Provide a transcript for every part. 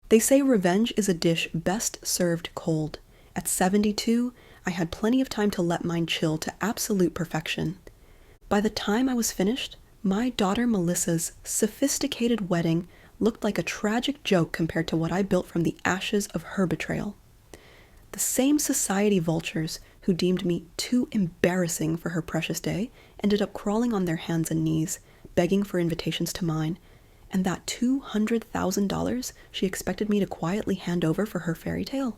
They say revenge is a dish best served cold. At 72, I had plenty of time to let mine chill to absolute perfection. By the time I was finished, my daughter Melissa's sophisticated wedding looked like a tragic joke compared to what I built from the ashes of her betrayal. The same society vultures who deemed me too embarrassing for her precious day ended up crawling on their hands and knees, begging for invitations to mine, and that $200,000 she expected me to quietly hand over for her fairy tale.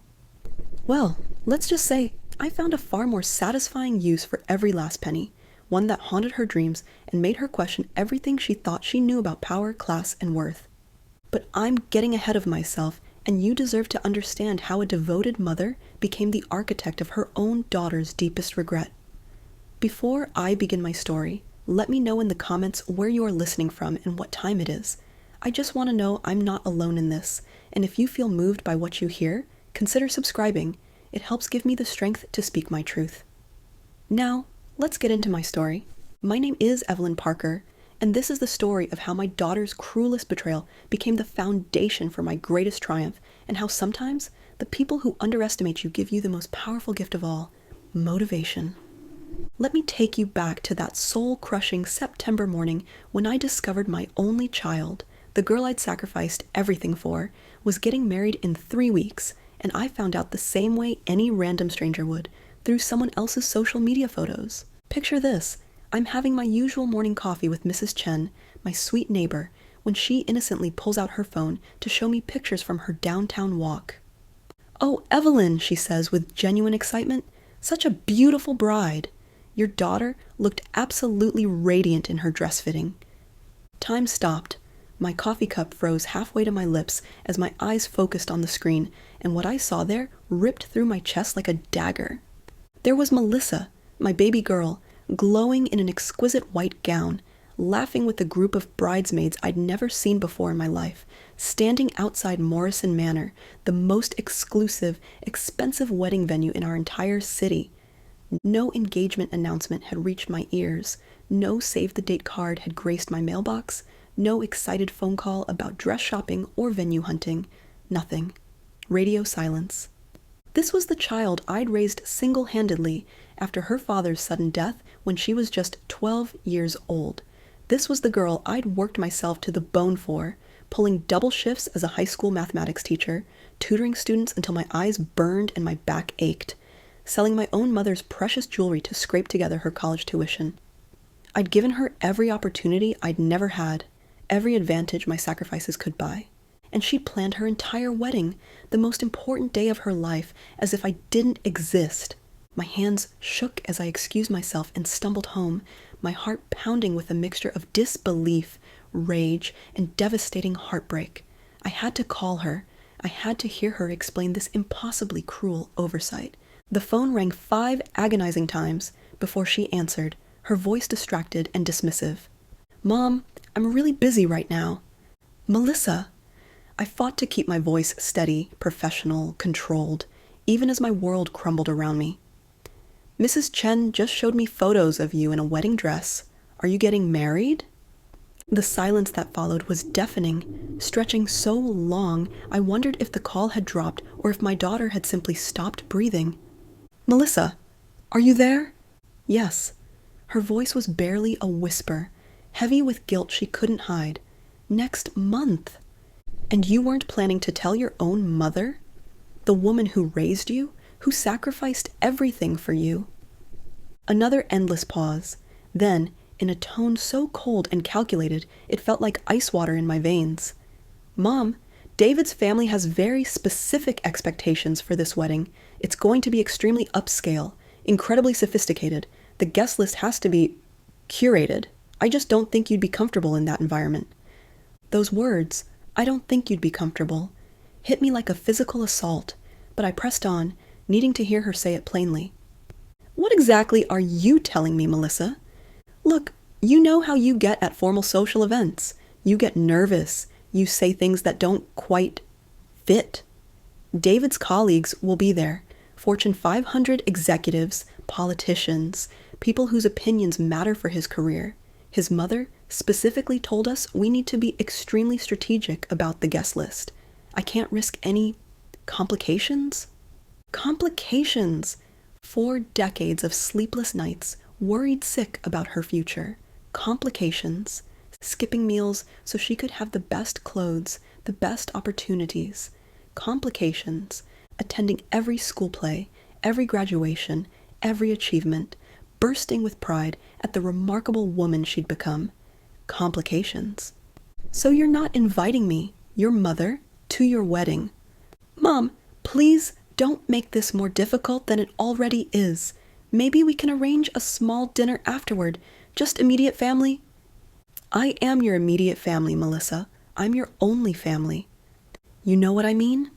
Well, let's just say I found a far more satisfying use for every last penny, one that haunted her dreams and made her question everything she thought she knew about power, class, and worth. But I'm getting ahead of myself, and you deserve to understand how a devoted mother became the architect of her own daughter's deepest regret. Before I begin my story, let me know in the comments where you are listening from and what time it is. I just want to know I'm not alone in this, and if you feel moved by what you hear, consider subscribing. It helps give me the strength to speak my truth. Now, let's get into my story. My name is Evelyn Parker, and this is the story of how my daughter's cruelest betrayal became the foundation for my greatest triumph, and how sometimes the people who underestimate you give you the most powerful gift of all, motivation. Let me take you back to that soul-crushing September morning when I discovered my only child, the girl I'd sacrificed everything for, was getting married in 3 weeks, and I found out the same way any random stranger would, through someone else's social media photos. Picture this. I'm having my usual morning coffee with Mrs. Chen, my sweet neighbor, when she innocently pulls out her phone to show me pictures from her downtown walk. "Oh, Evelyn," she says with genuine excitement, "such a beautiful bride. Your daughter looked absolutely radiant in her dress fitting." Time stopped. My coffee cup froze halfway to my lips as my eyes focused on the screen, and what I saw there ripped through my chest like a dagger. There was Melissa, my baby girl, glowing in an exquisite white gown, laughing with a group of bridesmaids I'd never seen before in my life, standing outside Morrison Manor, the most exclusive, expensive wedding venue in our entire city. No engagement announcement had reached my ears, no save-the-date card had graced my mailbox, no excited phone call about dress shopping or venue hunting, nothing. Radio silence. This was the child I'd raised single-handedly after her father's sudden death when she was just 12 years old. This was the girl I'd worked myself to the bone for, pulling double shifts as a high school mathematics teacher, tutoring students until my eyes burned and my back ached, selling my own mother's precious jewelry to scrape together her college tuition. I'd given her every opportunity I'd never had, every advantage my sacrifices could buy. And she'd planned her entire wedding, the most important day of her life, as if I didn't exist. My hands shook as I excused myself and stumbled home, my heart pounding with a mixture of disbelief, rage, and devastating heartbreak. I had to call her. I had to hear her explain this impossibly cruel oversight. The phone rang 5 agonizing times before she answered, her voice distracted and dismissive. "Mom, I'm really busy right now." "Melissa." I fought to keep my voice steady, professional, controlled, even as my world crumbled around me. "Mrs. Chen just showed me photos of you in a wedding dress. Are you getting married?" The silence that followed was deafening, stretching so long I wondered if the call had dropped or if my daughter had simply stopped breathing. "Melissa, are you there?" Yes. Her voice was barely a whisper, heavy with guilt she couldn't hide. "Next month. And you weren't planning to tell your own mother? The woman who raised you, who sacrificed everything for you?" Another endless pause. Then, in a tone so cold and calculated, it felt like ice water in my veins. "Mom, David's family has very specific expectations for this wedding. It's going to be extremely upscale, incredibly sophisticated. The guest list has to be curated. I just don't think you'd be comfortable in that environment." Those words, "I don't think you'd be comfortable," hit me like a physical assault, but I pressed on, needing to hear her say it plainly. "What exactly are you telling me, Melissa? Look, you know how you get at formal social events. You get nervous. You say things that don't quite fit. David's colleagues will be there. Fortune 500 executives, politicians, people whose opinions matter for his career. His mother specifically told us we need to be extremely strategic about the guest list. I can't risk any complications? Complications! 4 decades of sleepless nights, worried sick about her future. Complications. Skipping meals so she could have the best clothes, the best opportunities. Complications. Attending every school play, every graduation, every achievement, bursting with pride at the remarkable woman she'd become. Complications. So you're not inviting me, your mother, to your wedding. Mom, please don't make this more difficult than it already is. Maybe we can arrange a small dinner afterward, just immediate family. I am your immediate family, Melissa. I'm your only family. You know what I mean?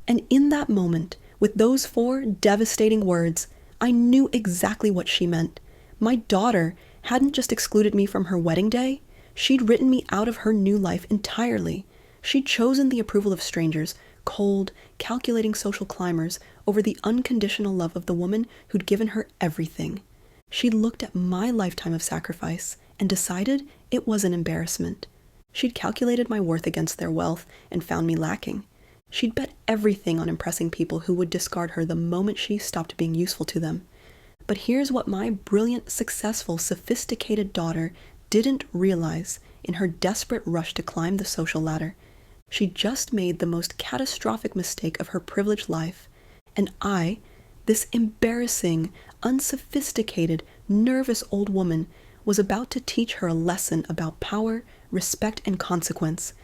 And in that moment, with those 4 devastating words, I knew exactly what she meant. My daughter hadn't just excluded me from her wedding day. She'd written me out of her new life entirely. She'd chosen the approval of strangers, cold, calculating social climbers, over the unconditional love of the woman who'd given her everything. She'd looked at my lifetime of sacrifice and decided it was an embarrassment. She'd calculated my worth against their wealth and found me lacking. She'd bet everything on impressing people who would discard her the moment she stopped being useful to them. But here's what my brilliant, successful, sophisticated daughter didn't realize in her desperate rush to climb the social ladder. She just made the most catastrophic mistake of her privileged life, and I, this embarrassing, unsophisticated, nervous old woman, was about to teach her a lesson about power, respect, and consequence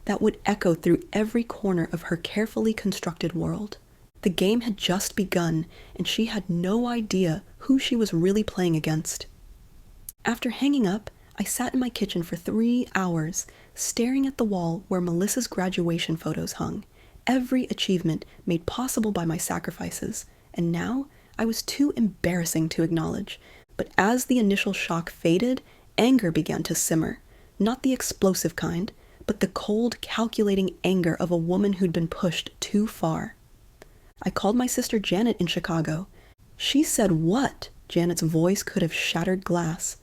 that would echo through every corner of her carefully constructed world. The game had just begun, and she had no idea who she was really playing against. After hanging up, I sat in my kitchen for 3 hours, staring at the wall where Melissa's graduation photos hung, every achievement made possible by my sacrifices, and now I was too embarrassing to acknowledge. But as the initial shock faded, anger began to simmer, not the explosive kind, but the cold, calculating anger of a woman who'd been pushed too far. I called my sister Janet in Chicago. She said what? Janet's voice could have shattered glass.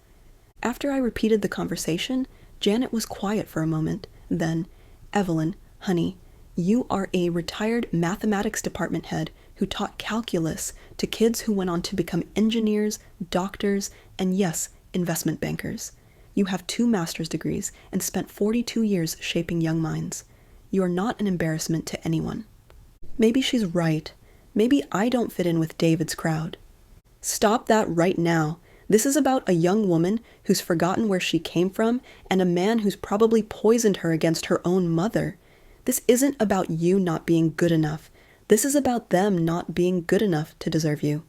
After I repeated the conversation, Janet was quiet for a moment. Then, Evelyn, honey, you are a retired mathematics department head who taught calculus to kids who went on to become engineers, doctors, and yes, investment bankers. You have 2 master's degrees and spent 42 years shaping young minds. You are not an embarrassment to anyone. Maybe she's right. Maybe I don't fit in with David's crowd. Stop that right now. This is about a young woman who's forgotten where she came from and a man who's probably poisoned her against her own mother. This isn't about you not being good enough. This is about them not being good enough to deserve you.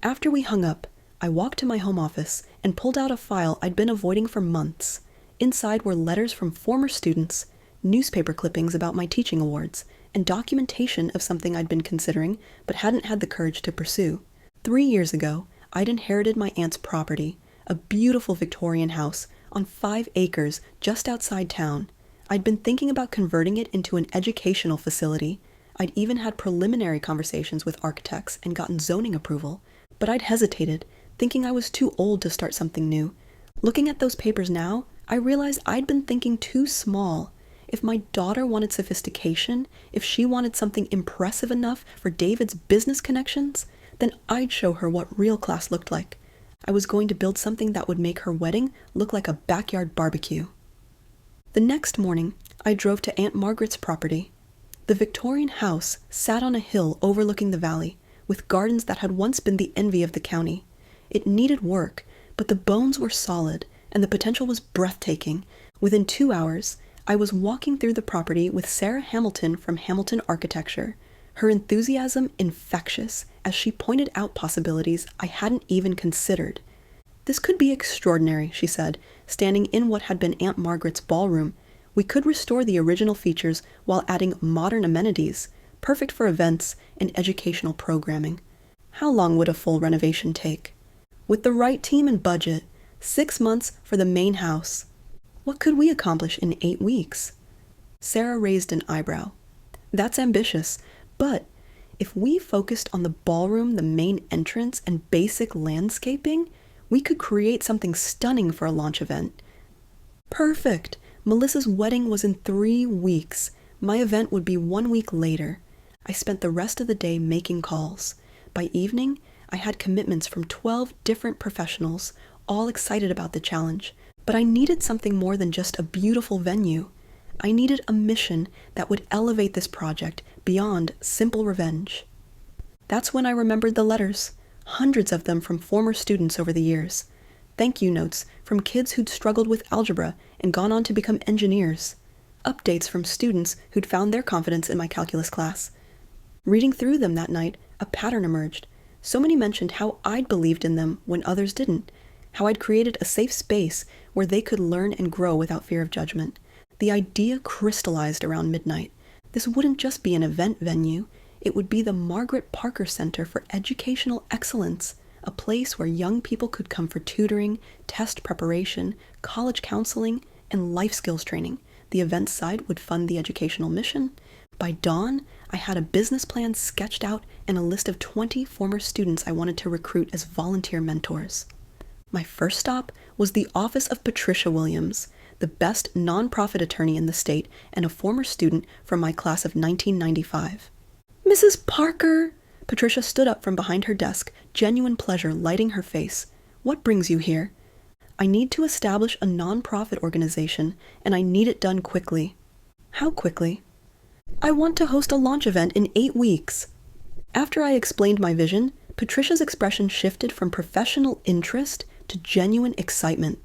After we hung up, I walked to my home office and pulled out a file I'd been avoiding for months. Inside were letters from former students, newspaper clippings about my teaching awards, and documentation of something I'd been considering but hadn't had the courage to pursue. 3 years ago, I'd inherited my aunt's property, a beautiful Victorian house on 5 acres just outside town. I'd been thinking about converting it into an educational facility. I'd even had preliminary conversations with architects and gotten zoning approval, but I'd hesitated, thinking I was too old to start something new. Looking at those papers now, I realized I'd been thinking too small. If my daughter wanted sophistication, if she wanted something impressive enough for David's business connections, then I'd show her what real class looked like. I was going to build something that would make her wedding look like a backyard barbecue. The next morning, I drove to Aunt Margaret's property. The Victorian house sat on a hill overlooking the valley, with gardens that had once been the envy of the county. It needed work, but the bones were solid, and the potential was breathtaking. Within 2 hours, I was walking through the property with Sarah Hamilton from Hamilton Architecture, her enthusiasm infectious as she pointed out possibilities I hadn't even considered. "This could be extraordinary," she said, standing in what had been Aunt Margaret's ballroom. "We could restore the original features while adding modern amenities, perfect for events and educational programming. How long would a full renovation take? With the right team and budget, 6 months for the main house. What could we accomplish in 8 weeks?" Sarah raised an eyebrow. "That's ambitious, but if we focused on the ballroom, the main entrance, and basic landscaping, we could create something stunning for a launch event." Perfect! Melissa's wedding was in 3 weeks. My event would be 1 week later. I spent the rest of the day making calls. By evening, I had commitments from 12 different professionals, all excited about the challenge. But I needed something more than just a beautiful venue. I needed a mission that would elevate this project beyond simple revenge. That's when I remembered the letters, hundreds of them from former students over the years. Thank you notes from kids who'd struggled with algebra and gone on to become engineers. Updates from students who'd found their confidence in my calculus class. Reading through them that night, a pattern emerged. So many mentioned how I'd believed in them when others didn't, how I'd created a safe space where they could learn and grow without fear of judgment. The idea crystallized around midnight. This wouldn't just be an event venue, it would be the Margaret Parker Center for Educational Excellence, a place where young people could come for tutoring, test preparation, college counseling, and life skills training. The event side would fund the educational mission. By dawn, I had a business plan sketched out and a list of 20 former students I wanted to recruit as volunteer mentors. My first stop was the office of Patricia Williams, the best nonprofit attorney in the state and a former student from my class of 1995. Mrs. Parker! Patricia stood up from behind her desk, genuine pleasure lighting her face. What brings you here? I need to establish a nonprofit organization, and I need it done quickly. How quickly? I want to host a launch event in 8 weeks. After I explained my vision, Patricia's expression shifted from professional interest to genuine excitement.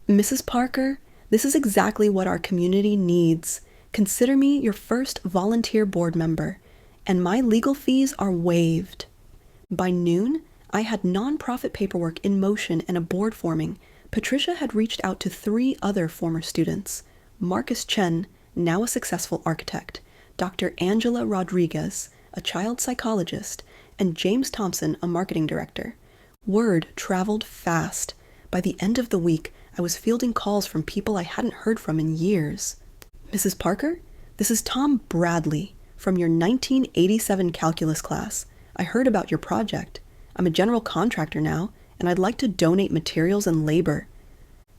Mrs. Parker, this is exactly what our community needs. Consider me your first volunteer board member, and my legal fees are waived. By noon, I had nonprofit paperwork in motion and a board forming. Patricia had reached out to 3 other former students: Marcus Chen, now a successful architect, Dr. Angela Rodriguez, a child psychologist, and James Thompson, a marketing director. Word traveled fast. By the end of the week, I was fielding calls from people I hadn't heard from in years. Mrs. Parker, this is Tom Bradley from your 1987 calculus class. I heard about your project. I'm a general contractor now, and I'd like to donate materials and labor.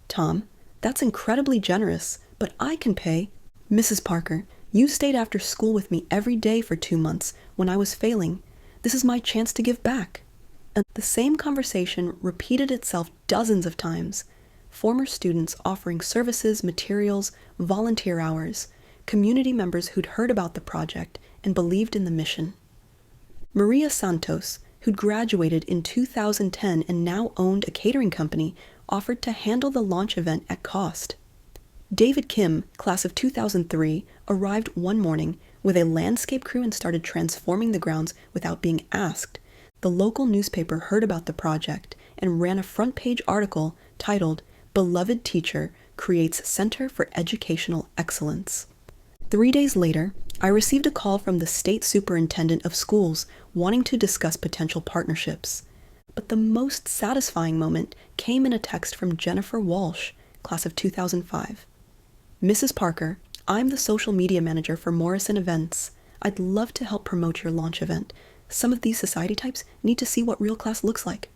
Tom, that's incredibly generous, but I can pay. Mrs. Parker, you stayed after school with me every day for 2 months when I was failing. This is my chance to give back. And the same conversation repeated itself dozens of times. Former students offering services, materials, volunteer hours, community members who'd heard about the project and believed in the mission. Maria Santos, who'd graduated in 2010 and now owned a catering company, offered to handle the launch event at cost. David Kim, class of 2003, arrived one morning with a landscape crew and started transforming the grounds without being asked. The local newspaper heard about the project and ran a front-page article titled, "Beloved Teacher Creates Center for Educational Excellence." 3 days later, I received a call from the state superintendent of schools wanting to discuss potential partnerships. But the most satisfying moment came in a text from Jennifer Walsh, class of 2005. Mrs. Parker, I'm the social media manager for Morrison Events. I'd love to help promote your launch event. Some of these society types need to see what real class looks like.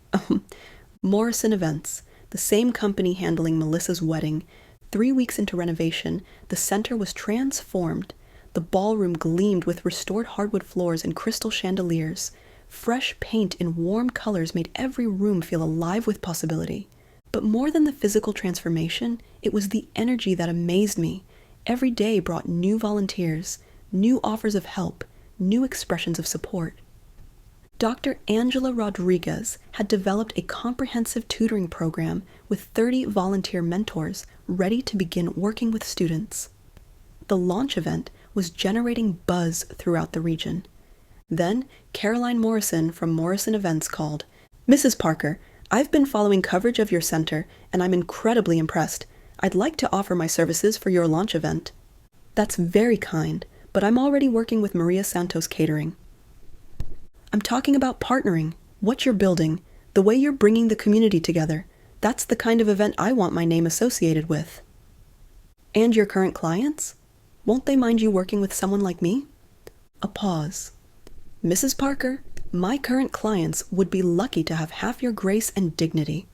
Morrison Events, the same company handling Melissa's wedding. 3 weeks into renovation, the center was transformed. The ballroom gleamed with restored hardwood floors and crystal chandeliers. Fresh paint in warm colors made every room feel alive with possibility. But more than the physical transformation, it was the energy that amazed me. Every day brought new volunteers, new offers of help, new expressions of support. Dr. Angela Rodriguez had developed a comprehensive tutoring program with 30 volunteer mentors ready to begin working with students. The launch event was generating buzz throughout the region. Then, Caroline Morrison from Morrison Events called. "Mrs. Parker, I've been following coverage of your center, and I'm incredibly impressed. I'd like to offer my services for your launch event." "That's very kind, but I'm already working with Maria Santos Catering." "I'm talking about partnering, what you're building, the way you're bringing the community together. That's the kind of event I want my name associated with." "And your current clients? Won't they mind you working with someone like me?" A pause. "Mrs. Parker, my current clients would be lucky to have half your grace and dignity."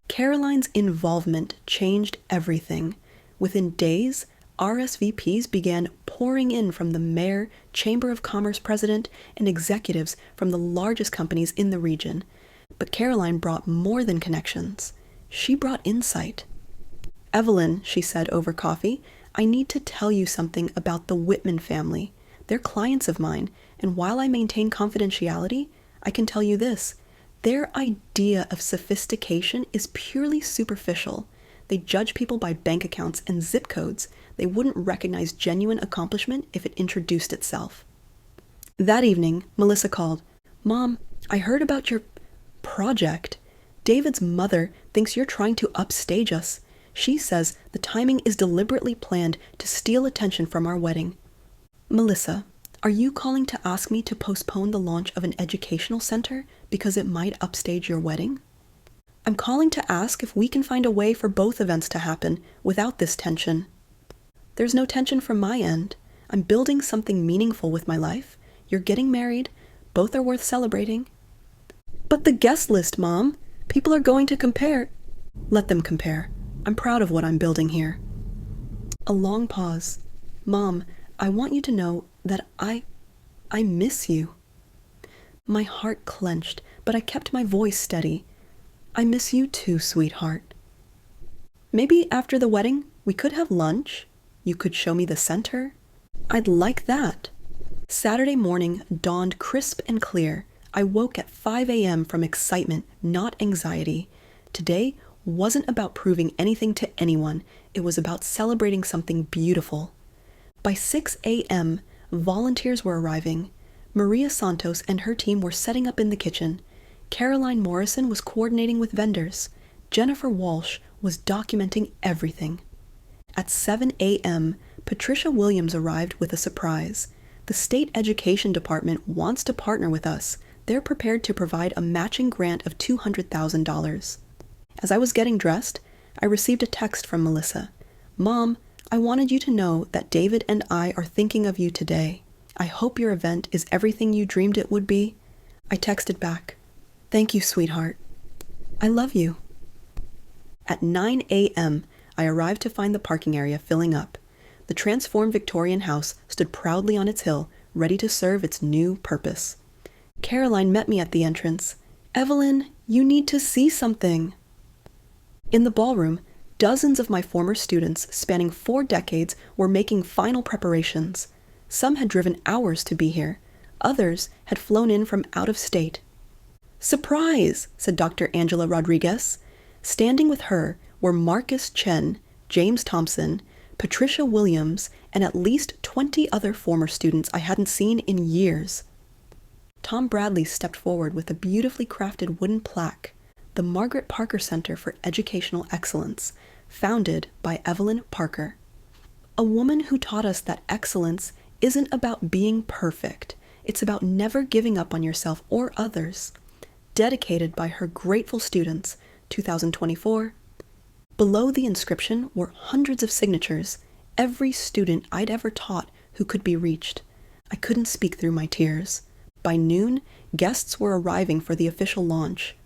Caroline's involvement changed everything. Within days, RSVPs began pouring in from the mayor, chamber of commerce president, and executives from the largest companies in the region. But Caroline brought more than connections. She brought insight. "Evelyn," she said over coffee, "I need to tell you something about the Whitman family. They're clients of mine, and while I maintain confidentiality, I can tell you this. Their idea of sophistication is purely superficial. They judge people by bank accounts and zip codes. They wouldn't recognize genuine accomplishment if it introduced itself." That evening, Melissa called. "Mom, I heard about your project. David's mother thinks you're trying to upstage us. She says the timing is deliberately planned to steal attention from our wedding." "Melissa, are you calling to ask me to postpone the launch of an educational center because it might upstage your wedding?" "I'm calling to ask if we can find a way for both events to happen without this tension." "There's no tension from my end. I'm building something meaningful with my life. You're getting married. Both are worth celebrating." "But the guest list, Mom. People are going to compare." "Let them compare. I'm proud of what I'm building here." A long pause. "Mom, I want you to know that I miss you." My heart clenched, but I kept my voice steady. "I miss you too, sweetheart. Maybe after the wedding, we could have lunch. You could show me the center. I'd like that." Saturday morning dawned crisp and clear. I woke at 5 a.m. from excitement, not anxiety. Today wasn't about proving anything to anyone. It was about celebrating something beautiful. By 6 a.m., volunteers were arriving. Maria Santos and her team were setting up in the kitchen. Caroline Morrison was coordinating with vendors. Jennifer Walsh was documenting everything. At 7 a.m., Patricia Williams arrived with a surprise. The State Education Department wants to partner with us. They're prepared to provide a matching grant of $200,000. As I was getting dressed, I received a text from Melissa. "Mom, I wanted you to know that David and I are thinking of you today. I hope your event is everything you dreamed it would be." I texted back, "Thank you, sweetheart. I love you." At 9 a.m., I arrived to find the parking area filling up. The transformed Victorian house stood proudly on its hill, ready to serve its new purpose. Caroline met me at the entrance. "Evelyn, you need to see something." In the ballroom, dozens of my former students, spanning 4 decades, were making final preparations. Some had driven hours to be here. Others had flown in from out of state. "Surprise!" said Dr. Angela Rodriguez. Standing with her were Marcus Chen, James Thompson, Patricia Williams, and at least 20 other former students I hadn't seen in years. Tom Bradley stepped forward with a beautifully crafted wooden plaque, the Margaret Parker Center for Educational Excellence, founded by Evelyn Parker. A woman who taught us that excellence isn't about being perfect. It's about never giving up on yourself or others. Dedicated by her grateful students, 2024. Below the inscription were hundreds of signatures, every student I'd ever taught who could be reached. I couldn't speak through my tears. By noon, guests were arriving for the official launch.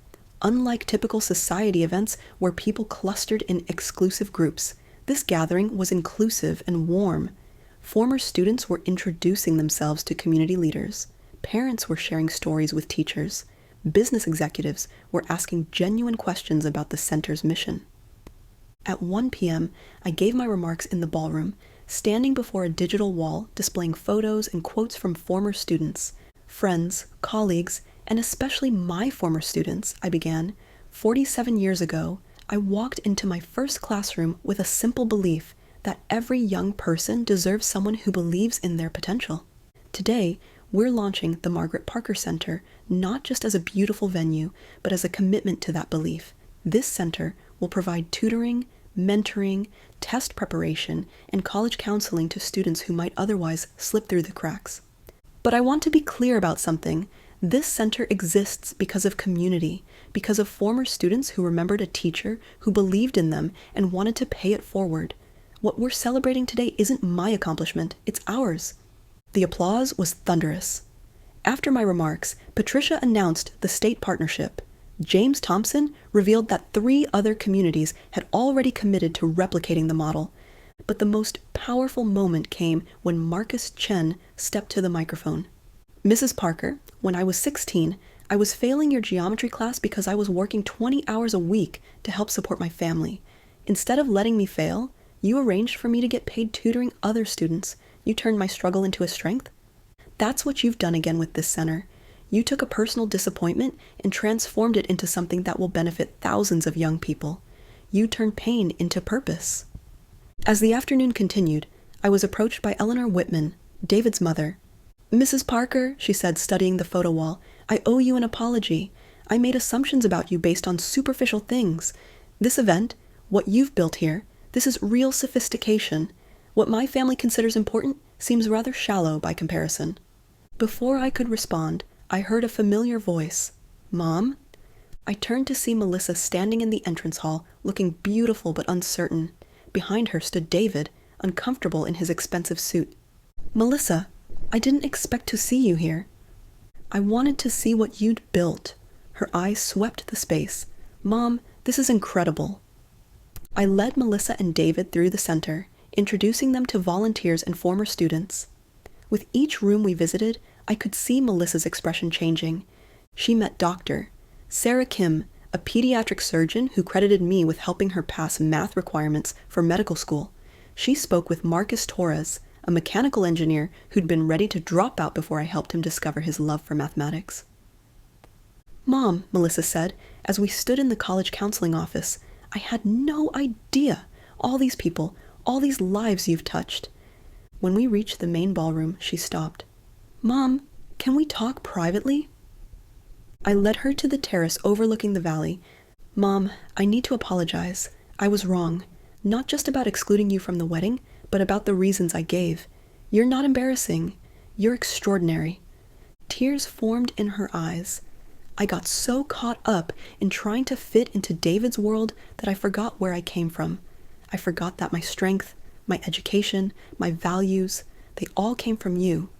Unlike typical society events where people clustered in exclusive groups, this gathering was inclusive and warm. Former students were introducing themselves to community leaders. Parents were sharing stories with teachers. Business executives were asking genuine questions about the center's mission. At 1 p.m., I gave my remarks in the ballroom, standing before a digital wall displaying photos and quotes from former students, friends, colleagues, and especially my former students. I began, 47 years ago, I walked into my first classroom with a simple belief that every young person deserves someone who believes in their potential. Today, we're launching the Margaret Parker Center not just as a beautiful venue, but as a commitment to that belief. This center will provide tutoring, mentoring, test preparation, and college counseling to students who might otherwise slip through the cracks. But I want to be clear about something. This center exists because of community, because of former students who remembered a teacher who believed in them and wanted to pay it forward. What we're celebrating today isn't my accomplishment, it's ours. The applause was thunderous. After my remarks, Patricia announced the state partnership. James Thompson revealed that 3 other communities had already committed to replicating the model. But the most powerful moment came when Marcus Chen stepped to the microphone. "Mrs. Parker, when I was 16, I was failing your geometry class because I was working 20 hours a week to help support my family. Instead of letting me fail, you arranged for me to get paid tutoring other students. You turned my struggle into a strength. That's what you've done again with this center. You took a personal disappointment and transformed it into something that will benefit thousands of young people. You turned pain into purpose." As the afternoon continued, I was approached by Eleanor Whitman, David's mother. "Mrs. Parker," she said, studying the photo wall, "I owe you an apology. I made assumptions about you based on superficial things. This event, what you've built here, this is real sophistication. What my family considers important seems rather shallow by comparison." Before I could respond, I heard a familiar voice. "Mom?" I turned to see Melissa standing in the entrance hall, looking beautiful but uncertain. Behind her stood David, uncomfortable in his expensive suit. "Melissa, I didn't expect to see you here." "I wanted to see what you'd built." Her eyes swept the space. "Mom, this is incredible." I led Melissa and David through the center, introducing them to volunteers and former students. With each room we visited, I could see Melissa's expression changing. She met Dr. Sarah Kim, a pediatric surgeon who credited me with helping her pass math requirements for medical school. She spoke with Marcus Torres, a mechanical engineer who'd been ready to drop out before I helped him discover his love for mathematics. "Mom," Melissa said, as we stood in the college counseling office, "I had no idea. All these people, all these lives you've touched." When we reached the main ballroom, she stopped. "Mom, can we talk privately?" I led her to the terrace overlooking the valley. "Mom, I need to apologize. I was wrong. Not just about excluding you from the wedding, but about the reasons I gave. You're not embarrassing. You're extraordinary." Tears formed in her eyes. I got so caught up in trying to fit into David's world that I forgot where I came from. I forgot that my strength, my education, my values, they all came from you.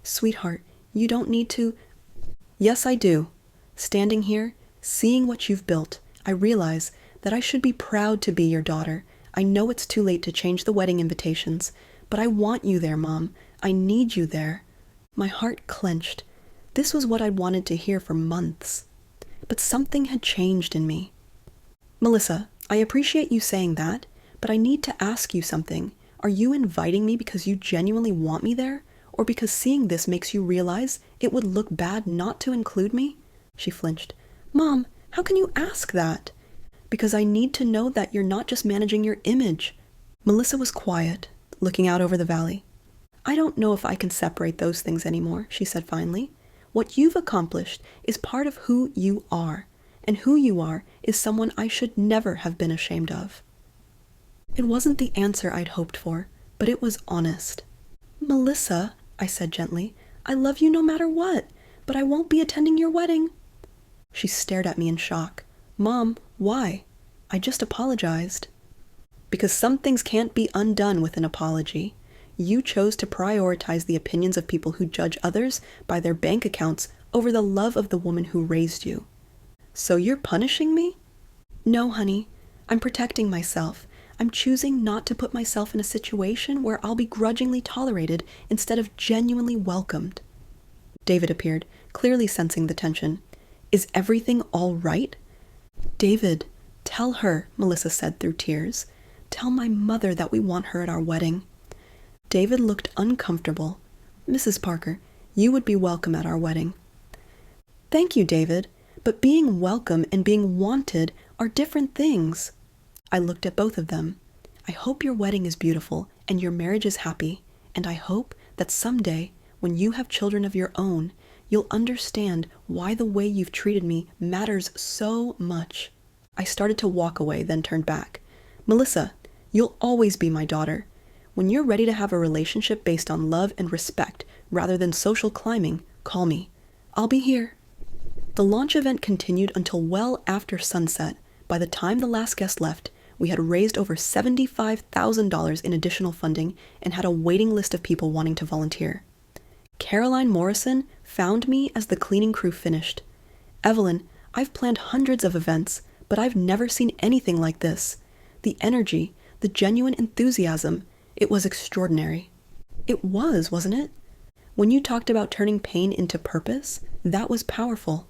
"Sweetheart, you don't need to—" "Yes, I do. Standing here, seeing what you've built, I realize that I should be proud to be your daughter. I know it's too late to change the wedding invitations, but I want you there, Mom. I need you there." My heart clenched. This was what I'd wanted to hear for months. But something had changed in me. "Melissa, I appreciate you saying that, but I need to ask you something. Are you inviting me because you genuinely want me there? Or because seeing this makes you realize it would look bad not to include me?" She flinched. "Mom, how can you ask that?" "Because I need to know that you're not just managing your image." Melissa was quiet, looking out over the valley. "I don't know if I can separate those things anymore," she said finally. "What you've accomplished is part of who you are, and who you are is someone I should never have been ashamed of." It wasn't the answer I'd hoped for, but it was honest. "Melissa," I said gently, "I love you no matter what, but I won't be attending your wedding." She stared at me in shock. "Mom, why?" "I just apologized." "Because some things can't be undone with an apology. You chose to prioritize the opinions of people who judge others by their bank accounts over the love of the woman who raised you." "So you're punishing me?" "No, honey. I'm protecting myself. I'm choosing not to put myself in a situation where I'll be grudgingly tolerated instead of genuinely welcomed." David appeared, clearly sensing the tension. "Is everything all right?" "David, tell her," Melissa said through tears. "Tell my mother that we want her at our wedding." David looked uncomfortable. "Mrs. Parker, you would be welcome at our wedding." "Thank you, David, but being welcome and being wanted are different things." I looked at both of them. "I hope your wedding is beautiful and your marriage is happy, and I hope that someday, when you have children of your own, you'll understand why the way you've treated me matters so much." I started to walk away, then turned back. "Melissa, you'll always be my daughter. When you're ready to have a relationship based on love and respect rather than social climbing, call me. I'll be here." The launch event continued until well after sunset. By the time the last guest left, we had raised over $75,000 in additional funding and had a waiting list of people wanting to volunteer. Caroline Morrison found me as the cleaning crew finished. "Evelyn, I've planned hundreds of events, but I've never seen anything like this. The energy, the the genuine enthusiasm. It was extraordinary. It was, wasn't it? When you talked about turning pain into purpose, that was powerful.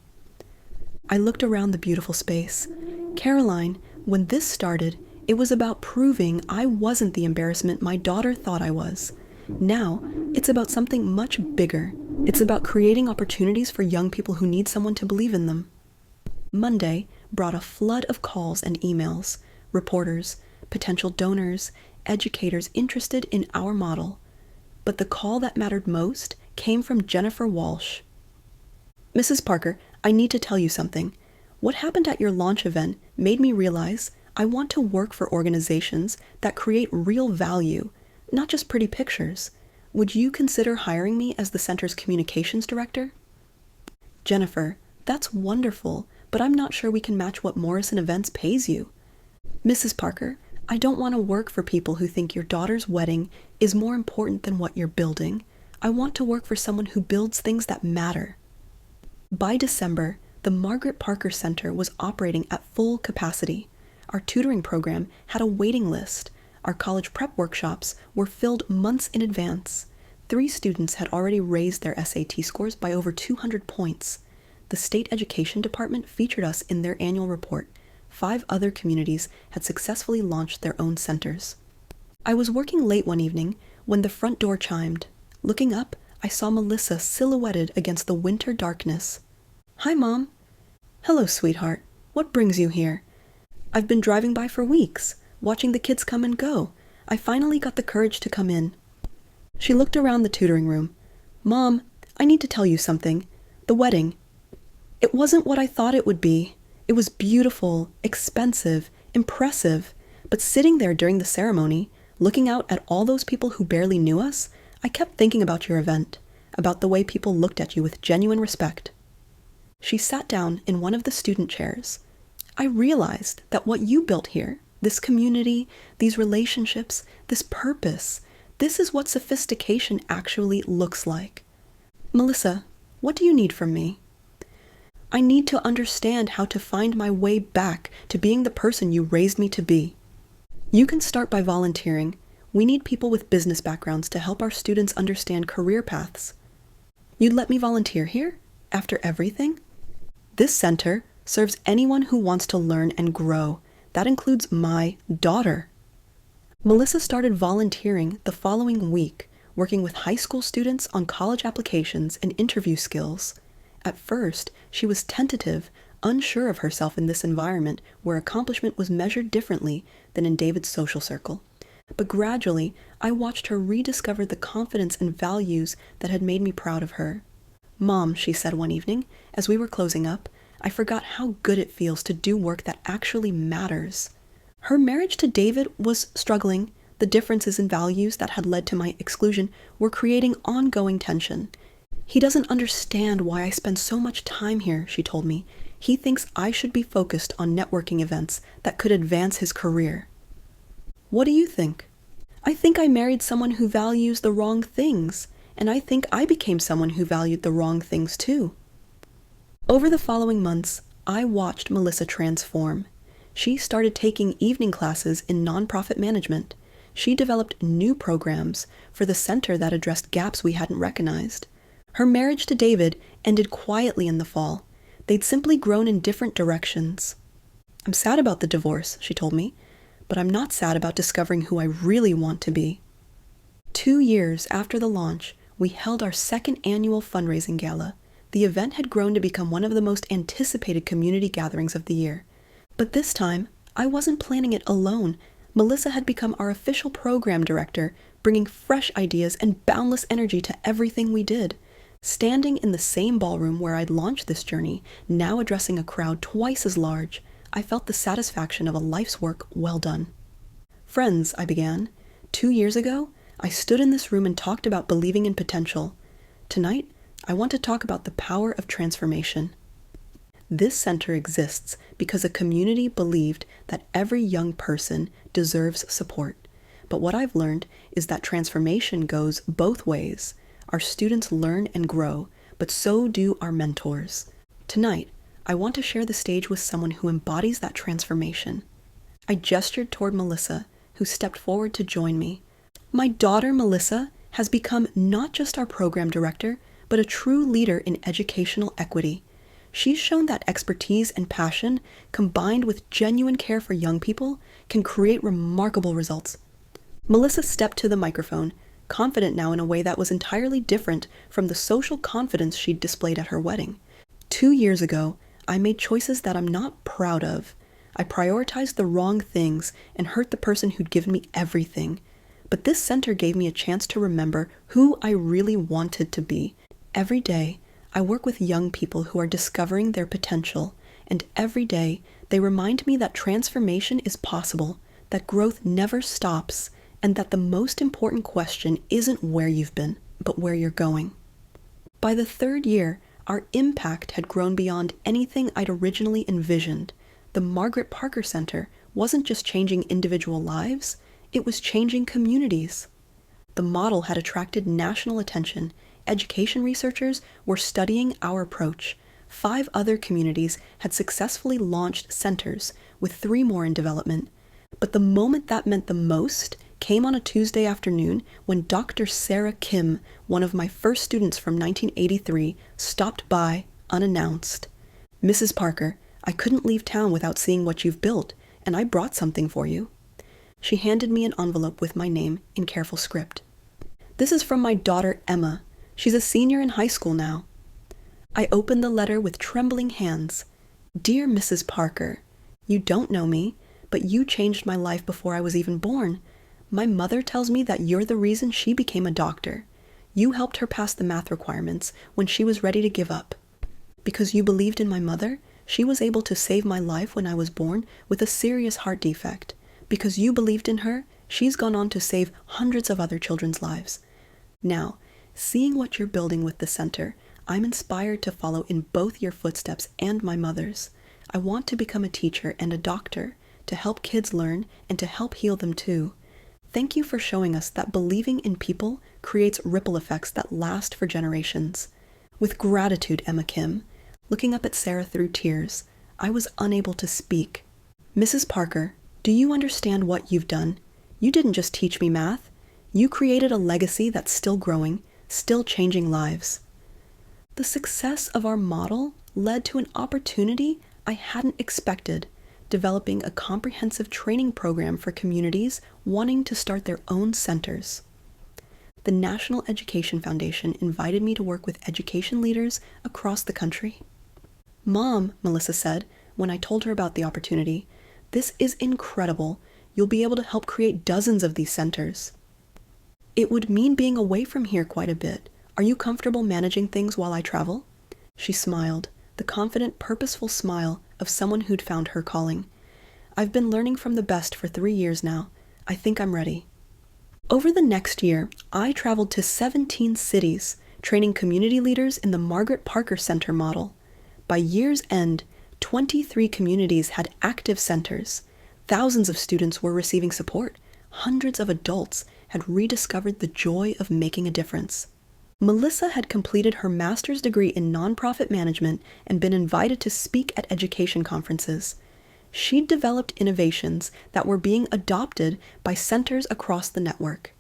I looked around the beautiful space. Caroline, when this started, it was about proving I wasn't the embarrassment my daughter thought I was. Now, it's about something much bigger. It's about creating opportunities for young people who need someone to believe in them. Monday brought a flood of calls and emails, reporters, potential donors, educators interested in our model. But the call that mattered most came from Jennifer Walsh. Mrs. Parker, I need to tell you something. What happened at your launch event made me realize I want to work for organizations that create real value, not just pretty pictures. Would you consider hiring me as the center's communications director? Jennifer, that's wonderful, but I'm not sure we can match what Morrison Events pays you. Mrs. Parker, I don't want to work for people who think your daughter's wedding is more important than what you're building. I want to work for someone who builds things that matter. By December, the Margaret Parker Center was operating at full capacity. Our tutoring program had a waiting list. Our college prep workshops were filled months in advance. 3 students had already raised their SAT scores by over 200 points. The state education department featured us in their annual report. 5 other communities had successfully launched their own centers. I was working late one evening when the front door chimed. Looking up, I saw Melissa silhouetted against the winter darkness. Hi, Mom. Hello, sweetheart. What brings you here? I've been driving by for weeks, watching the kids come and go. I finally got the courage to come in. She looked around the tutoring room. Mom, I need to tell you something. The wedding. It wasn't what I thought it would be. It was beautiful, expensive, impressive. But sitting there during the ceremony, looking out at all those people who barely knew us, I kept thinking about your event, about the way people looked at you with genuine respect. She sat down in one of the student chairs. I realized that what you built here, this community, these relationships, this purpose, this is what sophistication actually looks like. Melissa, what do you need from me? I need to understand how to find my way back to being the person you raised me to be. You can start by volunteering. We need people with business backgrounds to help our students understand career paths. You'd let me volunteer here? After everything? This center serves anyone who wants to learn and grow. That includes my daughter. Melissa started volunteering the following week, working with high school students on college applications and interview skills. At first, she was tentative, unsure of herself in this environment where accomplishment was measured differently than in David's social circle. But gradually, I watched her rediscover the confidence and values that had made me proud of her. Mom, she said one evening, as we were closing up, I forgot how good it feels to do work that actually matters. Her marriage to David was struggling. The differences in values that had led to my exclusion were creating ongoing tension. He doesn't understand why I spend so much time here, she told me. He thinks I should be focused on networking events that could advance his career. What do you think? I think I married someone who values the wrong things, and I think I became someone who valued the wrong things too. Over the following months, I watched Melissa transform. She started taking evening classes in nonprofit management. She developed new programs for the center that addressed gaps we hadn't recognized. Her marriage to David ended quietly in the fall. They'd simply grown in different directions. I'm sad about the divorce, she told me, but I'm not sad about discovering who I really want to be. 2 years after the launch, we held our second annual fundraising gala. The event had grown to become one of the most anticipated community gatherings of the year. But this time, I wasn't planning it alone. Melissa had become our official program director, bringing fresh ideas and boundless energy to everything we did. Standing in the same ballroom where I'd launched this journey, now addressing a crowd twice as large, I felt the satisfaction of a life's work well done. Friends, I began. 2 years ago, I stood in this room and talked about believing in potential. Tonight, I want to talk about the power of transformation. This center exists because a community believed that every young person deserves support. But what I've learned is that transformation goes both ways. Our students learn and grow, but so do our mentors. Tonight, I want to share the stage with someone who embodies that transformation. I gestured toward Melissa, who stepped forward to join me. My daughter, Melissa, has become not just our program director, but a true leader in educational equity. She's shown that expertise and passion, combined with genuine care for young people, can create remarkable results. Melissa stepped to the microphone, confident now in a way that was entirely different from the social confidence she'd displayed at her wedding. 2 years ago, I made choices that I'm not proud of. I prioritized the wrong things and hurt the person who'd given me everything. But this center gave me a chance to remember who I really wanted to be. Every day, I work with young people who are discovering their potential, and every day, they remind me that transformation is possible, that growth never stops, and that the most important question isn't where you've been, but where you're going. By the 3rd year, our impact had grown beyond anything I'd originally envisioned. The Margaret Parker Center wasn't just changing individual lives, it was changing communities. The model had attracted national attention. Education researchers were studying our approach. 5 other communities had successfully launched centers, with 3 more in development. But the moment that meant the most came on a Tuesday afternoon when Dr. Sarah Kim, one of my first students from 1983, stopped by unannounced. "Mrs. Parker, I couldn't leave town without seeing what you've built, and I brought something for you." She handed me an envelope with my name in careful script. "This is from my daughter Emma. She's a senior in high school now." I opened the letter with trembling hands. "Dear Mrs. Parker, you don't know me, but you changed my life before I was even born. My mother tells me that you're the reason she became a doctor. You helped her pass the math requirements when she was ready to give up. Because you believed in my mother, she was able to save my life when I was born with a serious heart defect. Because you believed in her, she's gone on to save hundreds of other children's lives. Now, seeing what you're building with the center, I'm inspired to follow in both your footsteps and my mother's. I want to become a teacher and a doctor, to help kids learn and to help heal them too. Thank you for showing us that believing in people creates ripple effects that last for generations." With gratitude, Emma Kim. Looking up at Sarah through tears, I was unable to speak. "Mrs. Parker, do you understand what you've done? You didn't just teach me math. You created a legacy that's still growing, still changing lives." The success of our model led to an opportunity I hadn't expected, developing a comprehensive training program for communities wanting to start their own centers. The National Education Foundation invited me to work with education leaders across the country. "Mom," Melissa said, when I told her about the opportunity, "this is incredible. You'll be able to help create dozens of these centers." "It would mean being away from here quite a bit. Are you comfortable managing things while I travel?" She smiled, the confident, purposeful smile of someone who'd found her calling. "I've been learning from the best for 3 years now. I think I'm ready." Over the next year, I traveled to 17 cities, training community leaders in the Margaret Parker Center model. By year's end, 23 communities had active centers. Thousands of students were receiving support. Hundreds of adults had rediscovered the joy of making a difference. Melissa had completed her master's degree in nonprofit management and been invited to speak at education conferences. She'd developed innovations that were being adopted by centers across the network.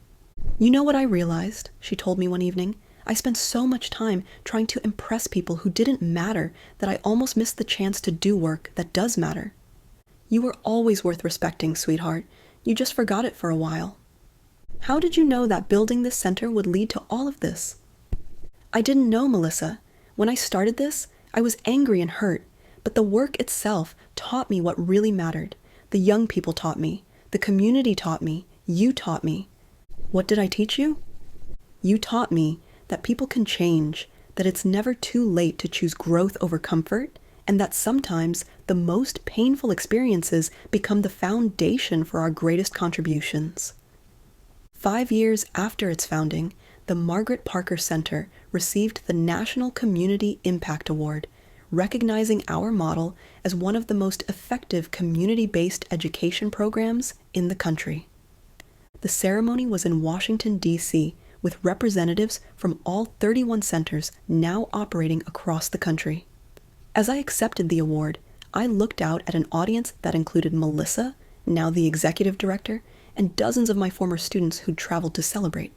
"You know what I realized?" she told me one evening. "I spent so much time trying to impress people who didn't matter that I almost missed the chance to do work that does matter." "You were always worth respecting, sweetheart. You just forgot it for a while." "How did you know that building this center would lead to all of this?" "I didn't know, Melissa. When I started this, I was angry and hurt, but the work itself taught me what really mattered. The young people taught me. The community taught me. You taught me." "What did I teach you?" "You taught me that people can change, that it's never too late to choose growth over comfort, and that sometimes the most painful experiences become the foundation for our greatest contributions." 5 years after its founding, the Margaret Parker Center received the National Community Impact Award, recognizing our model as one of the most effective community-based education programs in the country. The ceremony was in Washington, D.C., with representatives from all 31 centers now operating across the country. As I accepted the award, I looked out at an audience that included Melissa, now the executive director, and dozens of my former students who'd traveled to celebrate.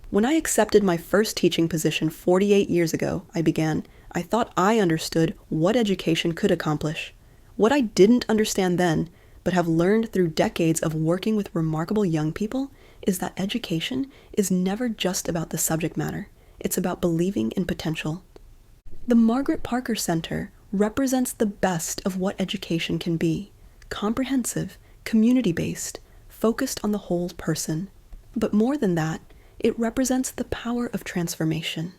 When I accepted my first teaching position 48 years ago, I began, I thought I understood what education could accomplish. What I didn't understand then, but have learned through decades of working with remarkable young people, is that education is never just about the subject matter. It's about believing in potential. The Margaret Parker Center represents the best of what education can be: comprehensive, community-based, focused on the whole person. But more than that, it represents the power of transformation.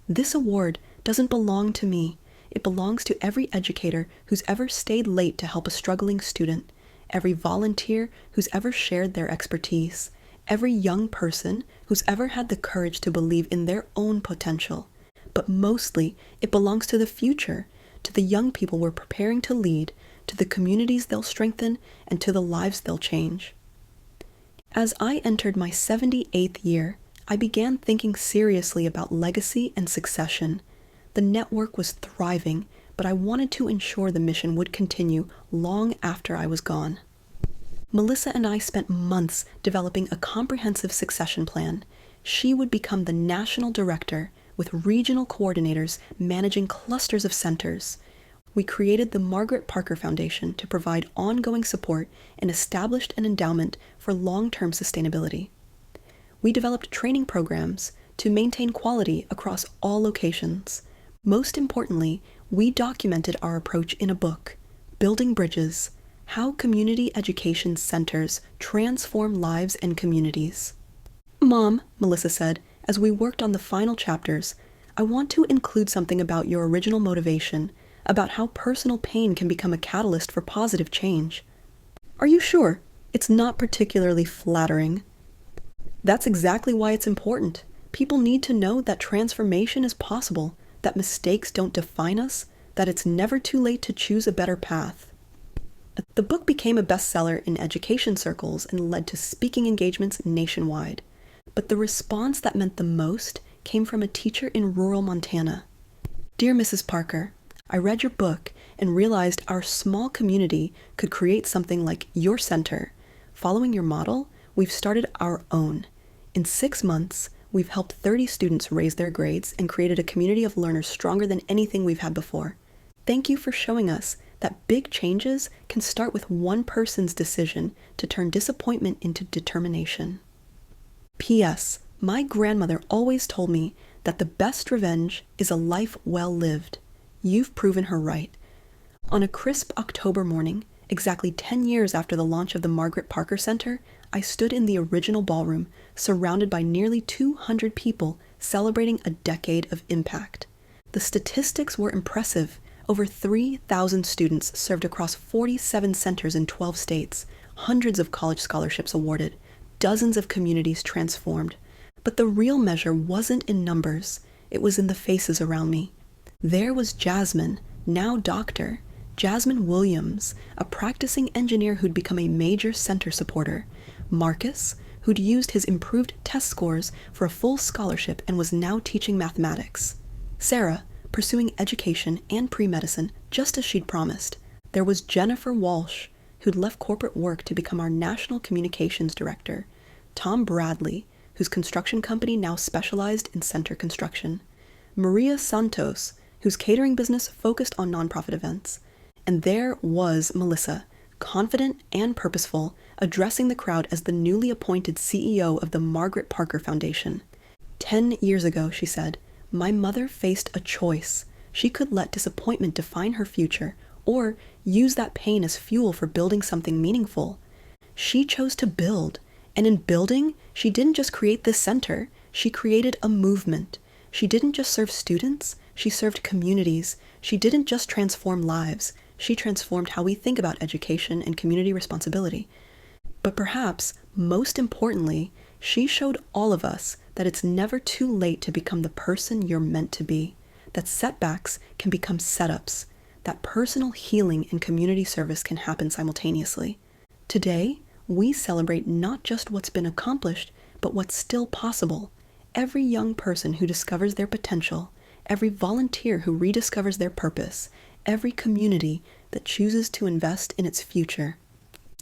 This award doesn't belong to me. It belongs to every educator who's ever stayed late to help a struggling student, every volunteer who's ever shared their expertise, every young person who's ever had the courage to believe in their own potential. But mostly, it belongs to the future, to the young people we're preparing to lead, to the communities they'll strengthen, and to the lives they'll change. As I entered my 78th year, I began thinking seriously about legacy and succession. The network was thriving, but I wanted to ensure the mission would continue long after I was gone. Melissa and I spent months developing a comprehensive succession plan. She would become the national director, with regional coordinators managing clusters of centers. We created the Margaret Parker Foundation to provide ongoing support and established an endowment for long-term sustainability. We developed training programs to maintain quality across all locations. Most importantly, we documented our approach in a book, Building Bridges: How Community Education Centers Transform Lives and Communities. "Mom," Melissa said, as we worked on the final chapters, "I want to include something about your original motivation, about how personal pain can become a catalyst for positive change." "Are you sure? It's not particularly flattering." "That's exactly why it's important. People need to know that transformation is possible, that mistakes don't define us, that it's never too late to choose a better path." The book became a bestseller in education circles and led to speaking engagements nationwide. But the response that meant the most came from a teacher in rural Montana. "Dear Mrs. Parker, I read your book and realized our small community could create something like your center. Following your model, we've started our own. In 6 months, we've helped 30 students raise their grades and created a community of learners stronger than anything we've had before. Thank you for showing us that big changes can start with one person's decision to turn disappointment into determination. P.S. My grandmother always told me that the best revenge is a life well lived. You've proven her right." On a crisp October morning, exactly 10 years after the launch of the Margaret Parker Center, I stood in the original ballroom, surrounded by nearly 200 people celebrating a decade of impact. The statistics were impressive. Over 3,000 students served across 47 centers in 12 states, hundreds of college scholarships awarded, dozens of communities transformed. But the real measure wasn't in numbers, it was in the faces around me. There was Jasmine, now doctor, Jasmine Williams, a practicing engineer who'd become a major center supporter. Marcus, who'd used his improved test scores for a full scholarship and was now teaching mathematics. Sarah, pursuing education and pre-medicine just as she'd promised. There was Jennifer Walsh, who'd left corporate work to become our national communications director. Tom Bradley, whose construction company now specialized in center construction. Maria Santos, whose catering business focused on nonprofit events. And there was Melissa, confident and purposeful, addressing the crowd as the newly appointed CEO of the Margaret Parker Foundation. 10 years ago, she said, my mother faced a choice. She could let disappointment define her future, or use that pain as fuel for building something meaningful. She chose to build, and in building, she didn't just create this center, she created a movement. She didn't just serve students, she served communities. She didn't just transform lives, she transformed how we think about education and community responsibility. But perhaps, most importantly, she showed all of us that it's never too late to become the person you're meant to be, that setbacks can become setups, that personal healing and community service can happen simultaneously. Today, we celebrate not just what's been accomplished, but what's still possible. Every young person who discovers their potential, every volunteer who rediscovers their purpose, every community that chooses to invest in its future.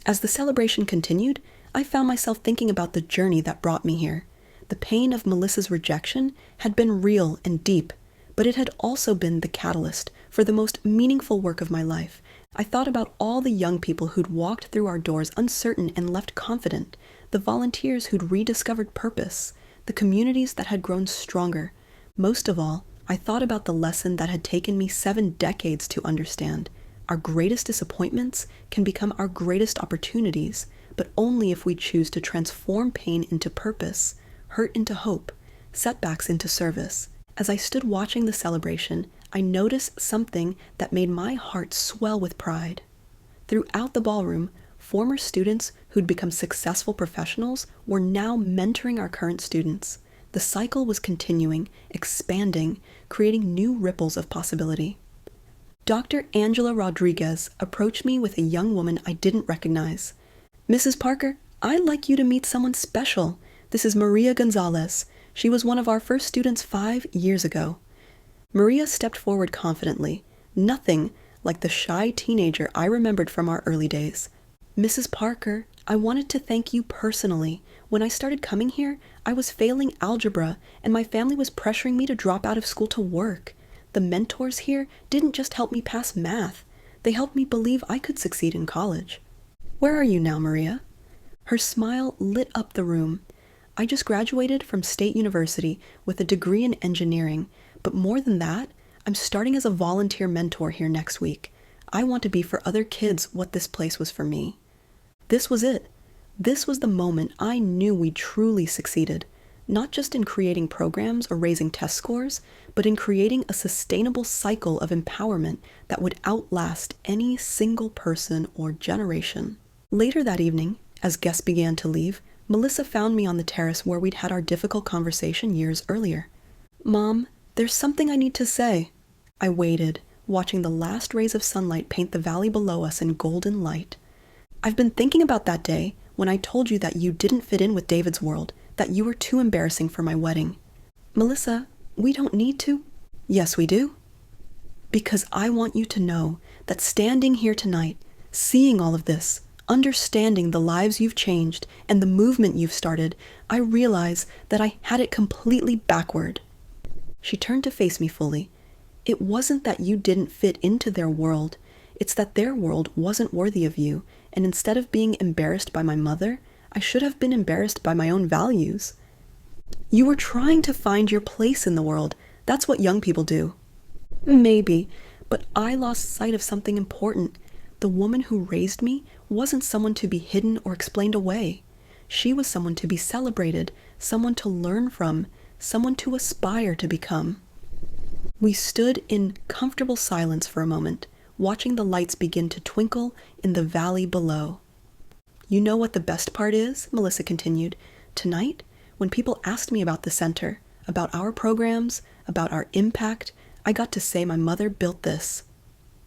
As the celebration continued, I found myself thinking about the journey that brought me here. The pain of Melissa's rejection had been real and deep, but it had also been the catalyst for the most meaningful work of my life. I thought about all the young people who'd walked through our doors uncertain and left confident, the volunteers who'd rediscovered purpose, the communities that had grown stronger. Most of all, I thought about the lesson that had taken me 7 decades to understand. Our greatest disappointments can become our greatest opportunities, but only if we choose to transform pain into purpose, hurt into hope, setbacks into service. As I stood watching the celebration, I noticed something that made my heart swell with pride. Throughout the ballroom, former students who'd become successful professionals were now mentoring our current students. The cycle was continuing, expanding, creating new ripples of possibility. Dr. Angela Rodriguez approached me with a young woman I didn't recognize. "Mrs. Parker, I'd like you to meet someone special. This is Maria Gonzalez. She was one of our first students 5 years ago." Maria stepped forward confidently, nothing like the shy teenager I remembered from our early days. "Mrs. Parker, I wanted to thank you personally. When I started coming here, I was failing algebra, and my family was pressuring me to drop out of school to work. The mentors here didn't just help me pass math, they helped me believe I could succeed in college." "Where are you now, Maria?" Her smile lit up the room. "I just graduated from State University with a degree in engineering, but more than that, I'm starting as a volunteer mentor here next week. I want to be for other kids what this place was for me." This was it. This was the moment I knew we truly succeeded, not just in creating programs or raising test scores, but in creating a sustainable cycle of empowerment that would outlast any single person or generation. Later that evening, as guests began to leave, Melissa found me on the terrace where we'd had our difficult conversation years earlier. "Mom, there's something I need to say." I waited, watching the last rays of sunlight paint the valley below us in golden light. "I've been thinking about that day when I told you that you didn't fit in with David's world, that you were too embarrassing for my wedding." "Melissa, we don't need to." "Yes, we do. Because I want you to know that standing here tonight, seeing all of this, understanding the lives you've changed and the movement you've started, I realize that I had it completely backward." She turned to face me fully. "It wasn't that you didn't fit into their world. It's that their world wasn't worthy of you, and instead of being embarrassed by my mother, I should have been embarrassed by my own values. You were trying to find your place in the world. That's what young people do." "Maybe, but I lost sight of something important. The woman who raised me wasn't someone to be hidden or explained away. She was someone to be celebrated, someone to learn from, someone to aspire to become." We stood in comfortable silence for a moment, watching the lights begin to twinkle in the valley below. "You know what the best part is?" Melissa continued. "Tonight, when people asked me about the center, about our programs, about our impact, I got to say my mother built this.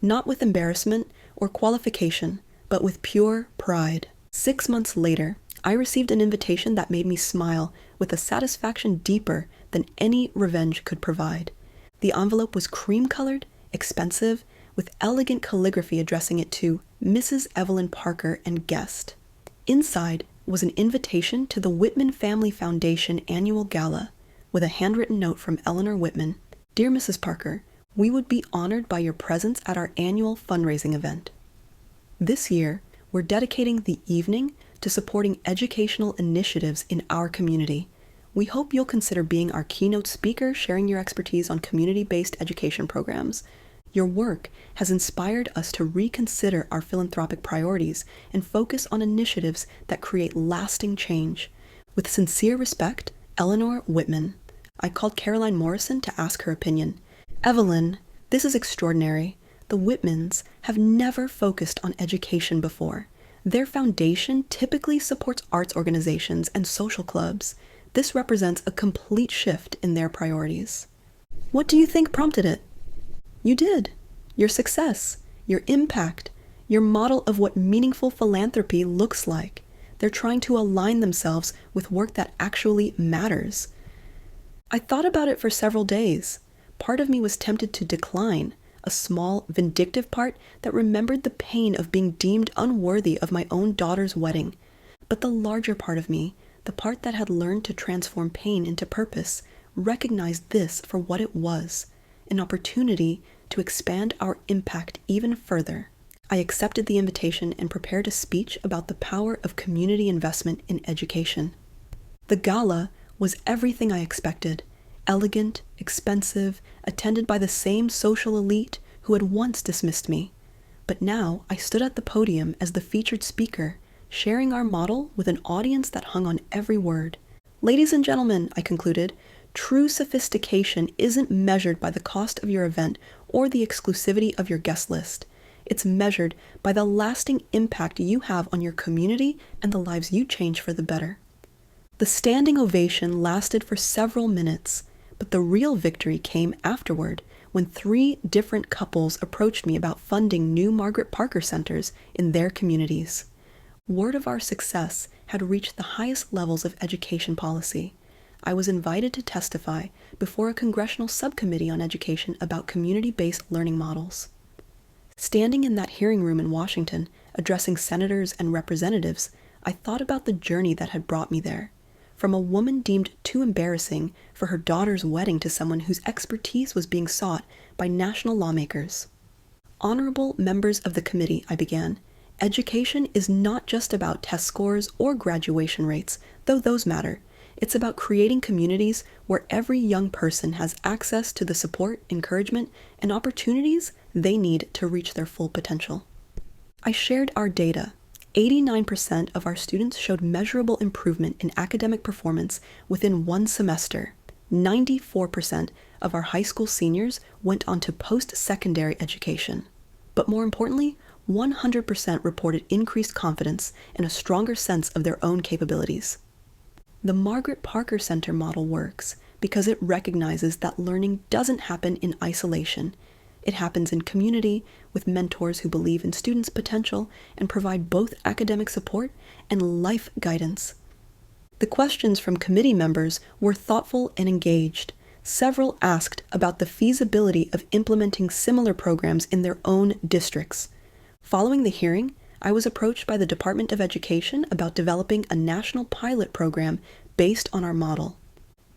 Not with embarrassment or qualification, but with pure pride." 6 months later, I received an invitation that made me smile with a satisfaction deeper than any revenge could provide. The envelope was cream-colored, expensive, with elegant calligraphy addressing it to Mrs. Evelyn Parker and guest. Inside was an invitation to the Whitman Family Foundation annual gala, with a handwritten note from Eleanor Whitman. "Dear Mrs. Parker, we would be honored by your presence at our annual fundraising event. This year, we're dedicating the evening to supporting educational initiatives in our community. We hope you'll consider being our keynote speaker, sharing your expertise on community-based education programs. Your work has inspired us to reconsider our philanthropic priorities and focus on initiatives that create lasting change. With sincere respect, Eleanor Whitman." I called Caroline Morrison to ask her opinion. "Evelyn, this is extraordinary. The Whitmans have never focused on education before. Their foundation typically supports arts organizations and social clubs. This represents a complete shift in their priorities." "What do you think prompted it?" "You did. Your success, your impact, your model of what meaningful philanthropy looks like. They're trying to align themselves with work that actually matters." I thought about it for several days. Part of me was tempted to decline, a small, vindictive part that remembered the pain of being deemed unworthy of my own daughter's wedding. But the larger part of me, the part that had learned to transform pain into purpose, recognized this for what it was, an opportunity to expand our impact even further. I accepted the invitation and prepared a speech about the power of community investment in education. The gala was everything I expected: elegant, expensive, attended by the same social elite who had once dismissed me. But now I stood at the podium as the featured speaker, sharing our model with an audience that hung on every word. Ladies and gentlemen, I concluded, true sophistication isn't measured by the cost of your event or the exclusivity of your guest list. It's measured by the lasting impact you have on your community and the lives you change for the better. The standing ovation lasted for several minutes, but the real victory came afterward when 3 different couples approached me about funding new Margaret Parker Centers in their communities. Word of our success had reached the highest levels of education policy. I was invited to testify before a congressional subcommittee on education about community-based learning models. Standing in that hearing room in Washington, addressing senators and representatives, I thought about the journey that had brought me there. From a woman deemed too embarrassing for her daughter's wedding to someone whose expertise was being sought by national lawmakers. Honorable members of the committee, I began, education is not just about test scores or graduation rates, though those matter. It's about creating communities where every young person has access to the support, encouragement, and opportunities they need to reach their full potential. I shared our data. 89% of our students showed measurable improvement in academic performance within 1 semester. 94% of our high school seniors went on to post-secondary education. But more importantly, 100% reported increased confidence and a stronger sense of their own capabilities. The Margaret Parker Center model works because it recognizes that learning doesn't happen in isolation. It happens in community with mentors who believe in students' potential and provide both academic support and life guidance. The questions from committee members were thoughtful and engaged. Several asked about the feasibility of implementing similar programs in their own districts. Following the hearing, I was approached by the Department of Education about developing a national pilot program based on our model.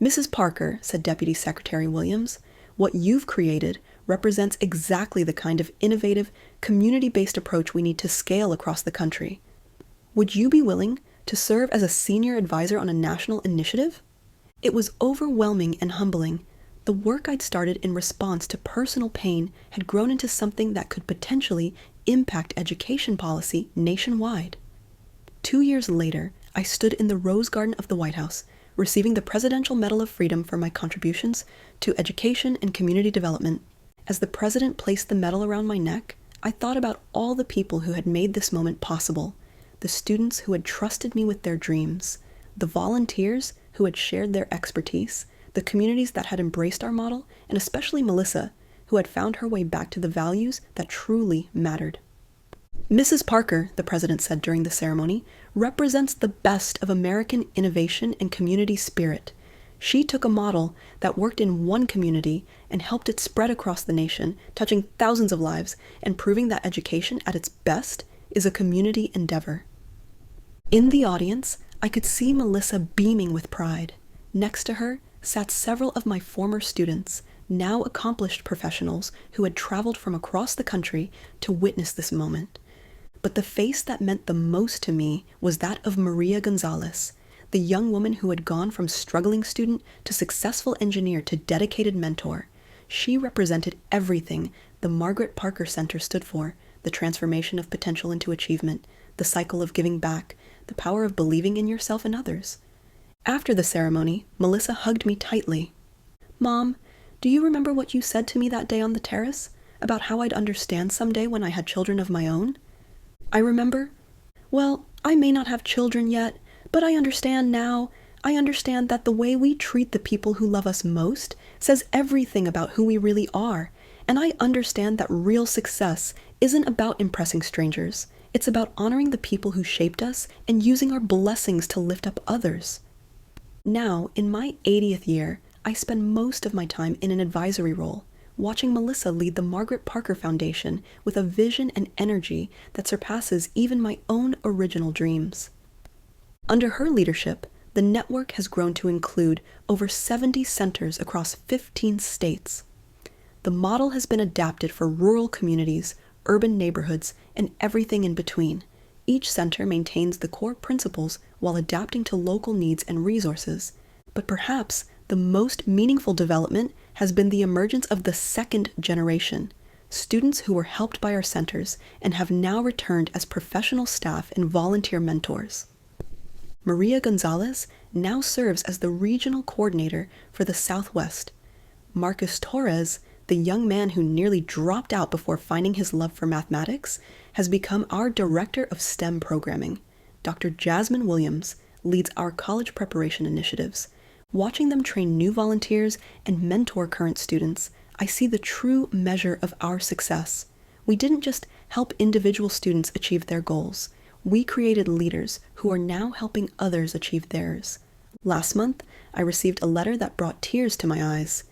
Mrs. Parker, said Deputy Secretary Williams, what you've created represents exactly the kind of innovative, community-based approach we need to scale across the country. Would you be willing to serve as a senior advisor on a national initiative? It was overwhelming and humbling. The work I'd started in response to personal pain had grown into something that could potentially impact education policy nationwide. 2 years later, I stood in the Rose Garden of the White House, receiving the Presidential Medal of Freedom for my contributions to education and community development. As the president placed the medal around my neck, I thought about all the people who had made this moment possible, the students who had trusted me with their dreams, the volunteers who had shared their expertise, the communities that had embraced our model, and especially Melissa, who had found her way back to the values that truly mattered. Mrs. Parker, the president said during the ceremony, represents the best of American innovation and community spirit. She took a model that worked in one community and helped it spread across the nation, touching thousands of lives and proving that education at its best is a community endeavor. In the audience, I could see Melissa beaming with pride. Next to her sat several of my former students, now accomplished professionals who had traveled from across the country to witness this moment. But the face that meant the most to me was that of Maria Gonzalez, the young woman who had gone from struggling student to successful engineer to dedicated mentor. She represented everything the Margaret Parker Center stood for: the transformation of potential into achievement, the cycle of giving back, the power of believing in yourself and others. After the ceremony, Melissa hugged me tightly. "Mom, do you remember what you said to me that day on the terrace, about how I'd understand someday when I had children of my own?" "I remember. Well, I may not have children yet, but I understand now. I understand that the way we treat the people who love us most says everything about who we really are, and I understand that real success isn't about impressing strangers. It's about honoring the people who shaped us and using our blessings to lift up others." Now, in my 80th year, I spend most of my time in an advisory role, watching Melissa lead the Margaret Parker Foundation with a vision and energy that surpasses even my own original dreams. Under her leadership, the network has grown to include over 70 centers across 15 states. The model has been adapted for rural communities, urban neighborhoods, and everything in between. Each center maintains the core principles while adapting to local needs and resources. But perhaps the most meaningful development has been the emergence of the second generation, students who were helped by our centers and have now returned as professional staff and volunteer mentors. Maria Gonzalez now serves as the regional coordinator for the Southwest. Marcus Torres, the young man who nearly dropped out before finding his love for mathematics, has become our director of STEM programming. Dr. Jasmine Williams leads our college preparation initiatives. Watching them train new volunteers and mentor current students, I see the true measure of our success. We didn't just help individual students achieve their goals. We created leaders who are now helping others achieve theirs. Last month, I received a letter that brought tears to my eyes.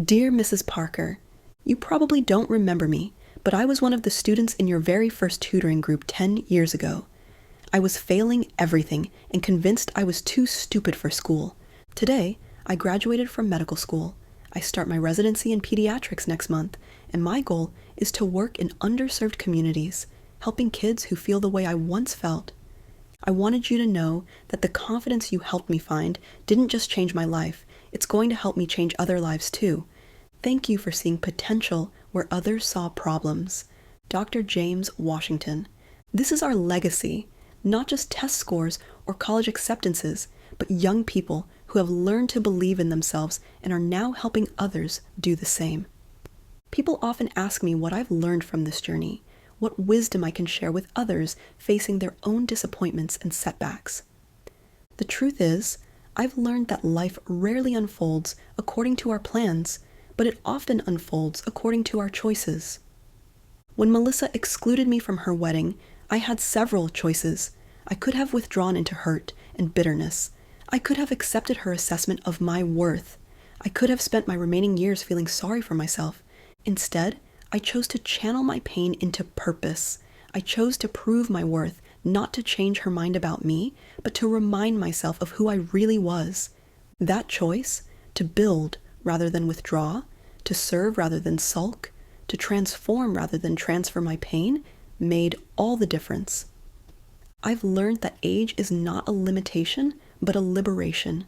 Dear Mrs. Parker, you probably don't remember me, but I was one of the students in your very first tutoring group 10 years ago. I was failing everything and convinced I was too stupid for school. Today, I graduated from medical school. I start my residency in pediatrics next month, and my goal is to work in underserved communities, helping kids who feel the way I once felt. I wanted you to know that the confidence you helped me find didn't just change my life, it's going to help me change other lives too. Thank you for seeing potential where others saw problems. Dr. James Washington. This is our legacy, not just test scores or college acceptances, but young people who have learned to believe in themselves and are now helping others do the same. People often ask me what I've learned from this journey, what wisdom I can share with others facing their own disappointments and setbacks. The truth is, I've learned that life rarely unfolds according to our plans, but it often unfolds according to our choices. When Melissa excluded me from her wedding, I had several choices. I could have withdrawn into hurt and bitterness. I could have accepted her assessment of my worth. I could have spent my remaining years feeling sorry for myself. Instead, I chose to channel my pain into purpose. I chose to prove my worth, not to change her mind about me, but to remind myself of who I really was. That choice, to build rather than withdraw, to serve rather than sulk, to transform rather than transfer my pain, made all the difference. I've learned that age is not a limitation, but a liberation.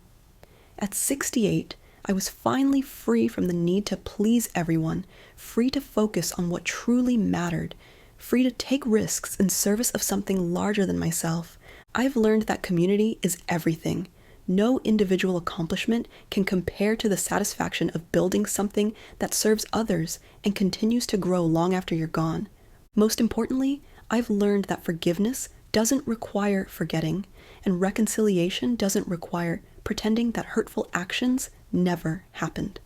At 68, I was finally free from the need to please everyone, free to focus on what truly mattered, free to take risks in service of something larger than myself. I've learned that community is everything. No individual accomplishment can compare to the satisfaction of building something that serves others and continues to grow long after you're gone. Most importantly, I've learned that forgiveness doesn't require forgetting, and reconciliation doesn't require pretending that hurtful actions never happened.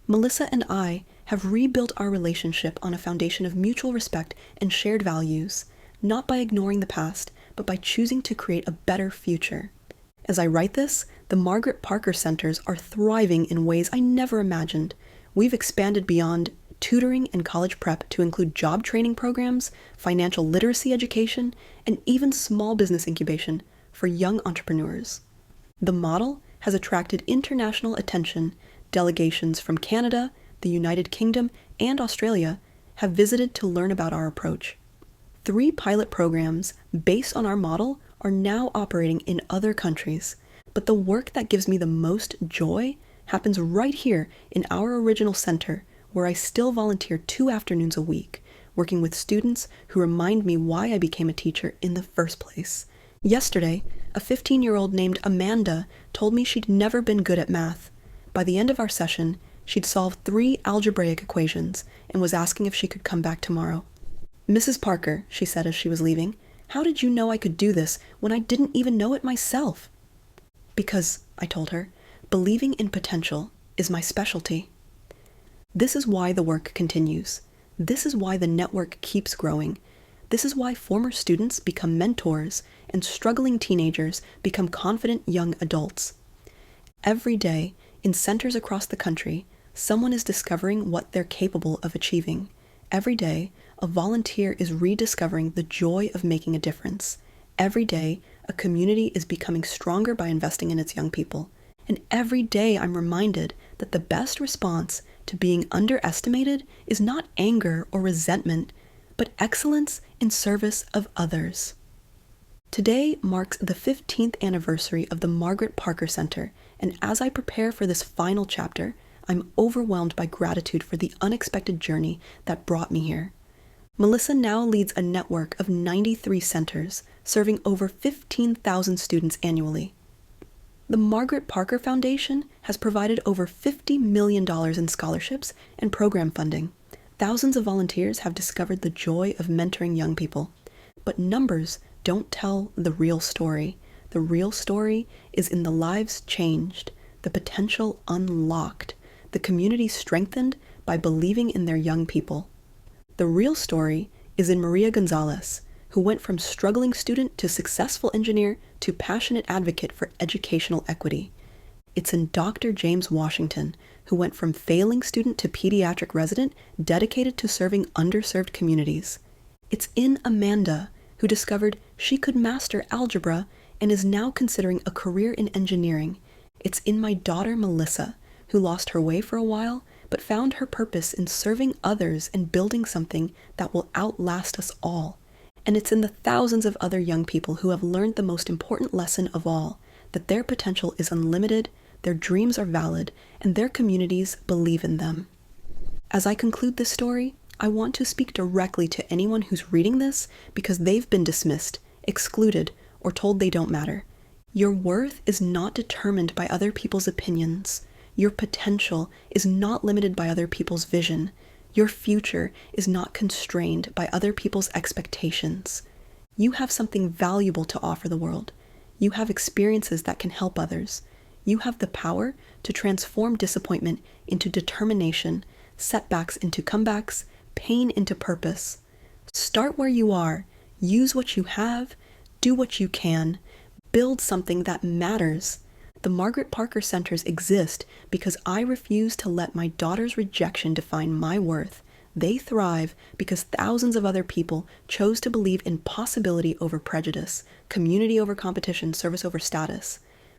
Melissa and I have rebuilt our relationship on a foundation of mutual respect and shared values, not by ignoring the past, but by choosing to create a better future. As I write this, the Margaret Parker Centers are thriving in ways I never imagined. We've expanded beyond tutoring and college prep to include job training programs, financial literacy education, and even small business incubation for young entrepreneurs. The model has attracted international attention. Delegations from Canada, the United Kingdom, and Australia have visited to learn about our approach. 3 pilot programs based on our model are now operating in other countries, but the work that gives me the most joy happens right here in our original center, where I still volunteer 2 afternoons a week, working with students who remind me why I became a teacher in the first place. Yesterday, a 15-year-old named Amanda told me she'd never been good at math. By the end of our session, she'd solved 3 algebraic equations and was asking if she could come back tomorrow. Mrs. Parker, she said as she was leaving, how did you know I could do this when I didn't even know it myself? Because, I told her, believing in potential is my specialty. This is why the work continues. This is why the network keeps growing. This is why former students become mentors and struggling teenagers become confident young adults. Every day, in centers across the country, someone is discovering what they're capable of achieving. Every day, a volunteer is rediscovering the joy of making a difference. Every day, A community is becoming stronger by investing in its young people. And every day I'm reminded that the best response to being underestimated is not anger or resentment, but excellence in service of others. Today marks the 15th anniversary of the Margaret Parker Center, and as I prepare for this final chapter, I'm overwhelmed by gratitude for the unexpected journey that brought me here. Melissa now leads a network of 93 centers, serving over 15,000 students annually. The Margaret Parker Foundation has provided over $50 million in scholarships and program funding. Thousands of volunteers have discovered the joy of mentoring young people. But numbers don't tell the real story. The real story is in the lives changed, the potential unlocked, the community strengthened by believing in their young people. The real story is in Maria Gonzalez, who went from struggling student to successful engineer to passionate advocate for educational equity. It's in Dr. James Washington, who went from failing student to pediatric resident dedicated to serving underserved communities. It's in Amanda, who discovered she could master algebra and is now considering a career in engineering. It's in my daughter Melissa, who lost her way for a while, but found her purpose in serving others and building something that will outlast us all. And it's in the thousands of other young people who have learned the most important lesson of all, that their potential is unlimited, their dreams are valid, and their communities believe in them. As I conclude this story, I want to speak directly to anyone who's reading this because they've been dismissed, excluded, or told they don't matter. Your worth is not determined by other people's opinions. Your potential is not limited by other people's vision. Your future is not constrained by other people's expectations. You have something valuable to offer the world. You have experiences that can help others. You have the power to transform disappointment into determination, setbacks into comebacks, pain into purpose. Start where you are. Use what you have. Do what you can. Build something that matters. The Margaret Parker Centers exist because I refuse to let my daughter's rejection define my worth. They thrive because thousands of other people chose to believe in possibility over prejudice, community over competition, service over status.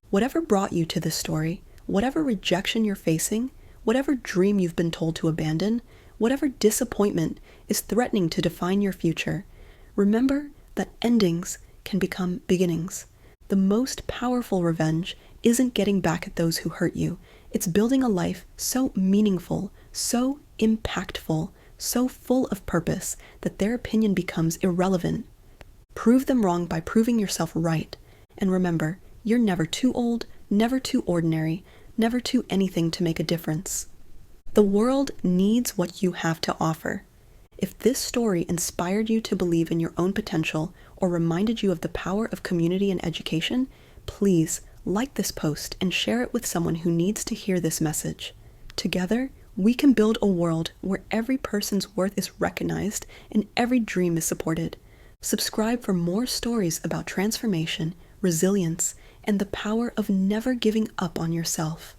Whatever brought you to this story, whatever rejection you're facing, whatever dream you've been told to abandon, whatever disappointment is threatening to define your future, remember that endings can become beginnings. The most powerful revenge isn't getting back at those who hurt you. It's building a life so meaningful, so impactful, so full of purpose that their opinion becomes irrelevant. Prove them wrong by proving yourself right. And remember, you're never too old, never too ordinary, never too anything to make a difference. The world needs what you have to offer. If this story inspired you to believe in your own potential or reminded you of the power of community and education, please like this post and share it with someone who needs to hear this message. Together, we can build a world where every person's worth is recognized and every dream is supported. Subscribe for more stories about transformation, resilience, and the power of never giving up on yourself.